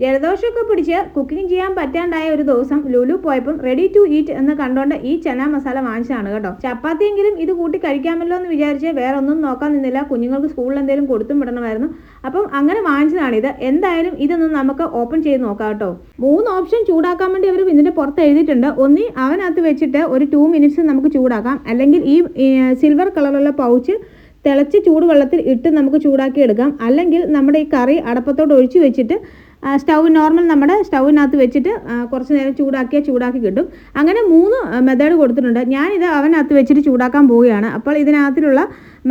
ജലദോഷമൊക്കെ പിടിച്ച് കുക്കിംഗ് ചെയ്യാൻ പറ്റാണ്ടായ ഒരു ദിവസം ലുലു പോയപ്പം റെഡി ടു ഈറ്റ് എന്ന് കണ്ടുകൊണ്ട് ഈ ചന മസാല വാങ്ങിച്ചതാണ് കേട്ടോ. ചപ്പാത്തിയെങ്കിലും ഇത് കൂട്ടി കഴിക്കാമല്ലോ എന്ന് വിചാരിച്ച് വേറെ ഒന്നും നോക്കാൻ നിന്നില്ല. കുഞ്ഞുങ്ങൾക്ക് സ്കൂളിൽ എന്തെങ്കിലും കൊടുത്തും വിടണമായിരുന്നു. അപ്പം അങ്ങനെ വാങ്ങിച്ചതാണിത്. എന്തായാലും ഇതൊന്നും നമുക്ക് ഓപ്പൺ ചെയ്ത് നോക്കാം കേട്ടോ. 3 ഓപ്ഷൻ ചൂടാക്കാൻ വേണ്ടി അവർ ഇതിൻ്റെ പുറത്ത് എഴുതിയിട്ടുണ്ട്. ഒന്നി അവനകത്ത് വെച്ചിട്ട് ഒരു 2 മിനിറ്റ്സ് നമുക്ക് ചൂടാക്കാം, അല്ലെങ്കിൽ ഈ സിൽവർ കളറുള്ള പൗച്ച് തിളച്ച് ചൂടുവെള്ളത്തിൽ ഇട്ട് നമുക്ക് ചൂടാക്കി എടുക്കാം, അല്ലെങ്കിൽ നമ്മുടെ ഈ കറി അടപ്പത്തോട്ട് ഒഴിച്ച് വെച്ചിട്ട് നോർമൽ നമ്മുടെ സ്റ്റൗവിനകത്ത് വെച്ചിട്ട് കുറച്ച് നേരം ചൂടാക്കി കിട്ടും. അങ്ങനെ 3 മെത്തേഡ് കൊടുത്തിട്ടുണ്ട്. ഞാനിത് അവനകത്ത് വെച്ചിട്ട് ചൂടാക്കാൻ പോവുകയാണ്. അപ്പോൾ ഇതിനകത്തിലുള്ള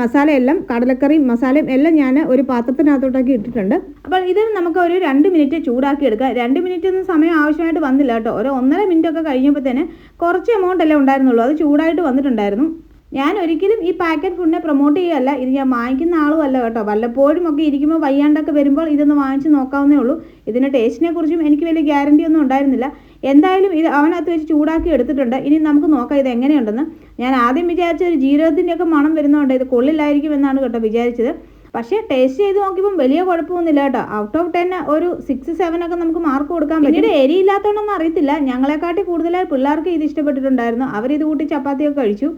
മസാലയെല്ലാം, കടലക്കറിയും മസാലയും എല്ലാം ഞാൻ ഒരു പാത്രത്തിനകത്തോട്ടാക്കി ഇട്ടിട്ടുണ്ട്. അപ്പോൾ ഇത് നമുക്ക് ഒരു 2 മിനിറ്റ് ചൂടാക്കി എടുക്കാം. 2 മിനിറ്റ് ഒന്നും സമയം ആവശ്യമായിട്ട് വന്നില്ല കേട്ടോ. ഒരു 1.5 മിനിറ്റ് ഒക്കെ കഴിഞ്ഞപ്പോൾ തന്നെ കുറച്ച് എമൗണ്ട് അല്ലേ ഉണ്ടായിരുന്നുള്ളൂ, അത് ചൂടായിട്ട് വന്നിട്ടുണ്ടായിരുന്നു. ഞാൻ ഒരിക്കലും ഈ പാക്കറ്റ് ഫുഡിനെ പ്രൊമോട്ട് ചെയ്യുകയല്ല, ഇത് ഞാൻ വാങ്ങിക്കുന്ന ആളുമല്ല കേട്ടോ. വല്ലപ്പോഴും ഒക്കെ ഇരിക്കുമ്പോൾ വയ്യാണ്ടൊക്കെ വരുമ്പോൾ ഇതൊന്ന് വാങ്ങിച്ച് നോക്കാവുന്നേ ഉള്ളൂ. ഇതിൻ്റെ ടേസ്റ്റിനെ കുറിച്ചും എനിക്ക് വലിയ ഗ്യാരണ്ടി ഒന്നും ഉണ്ടായിരുന്നില്ല. എന്തായാലും ഇത് അവനകത്ത് വെച്ച് ചൂടാക്കി എടുത്തിട്ടുണ്ട്. ഇനി നമുക്ക് നോക്കാം ഇത് എങ്ങനെയുണ്ടെന്ന്. ഞാൻ ആദ്യം വിചാരിച്ച ഒരു ജീരകത്തിൻ്റെയൊക്കെ മണം വരുന്നതുകൊണ്ട് ഇത് കൊള്ളില്ലായിരിക്കും എന്നാണ് കേട്ടോ വിചാരിച്ചത്. പക്ഷേ ടേസ്റ്റ് ചെയ്ത് നോക്കിയപ്പം വലിയ കുഴപ്പമൊന്നുമില്ല കേട്ടോ. ഔട്ട് ഓഫ് 10 ഒരു 6-7 ഒക്കെ നമുക്ക് മാർക്ക് കൊടുക്കാൻ പറ്റും. പിന്നീട് എരിയില്ലാത്തതുകൊണ്ടൊന്നും അറിയത്തില്ല, ഞങ്ങളെക്കാട്ടി കൂടുതലായി പിള്ളേർക്ക് ഇത് ഇഷ്ടപ്പെട്ടിട്ടുണ്ടായിരുന്നു. അവരിത് കൂട്ടി ചപ്പാത്തിയൊക്കെ കഴിച്ചു.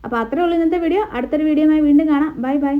അപ്പോൾ അത്രേ ഉള്ളൂ ഇന്നത്തെ വീഡിയോ. അടുത്തൊരു വീഡിയോയുമായി വീണ്ടും കാണാം. Bye bye.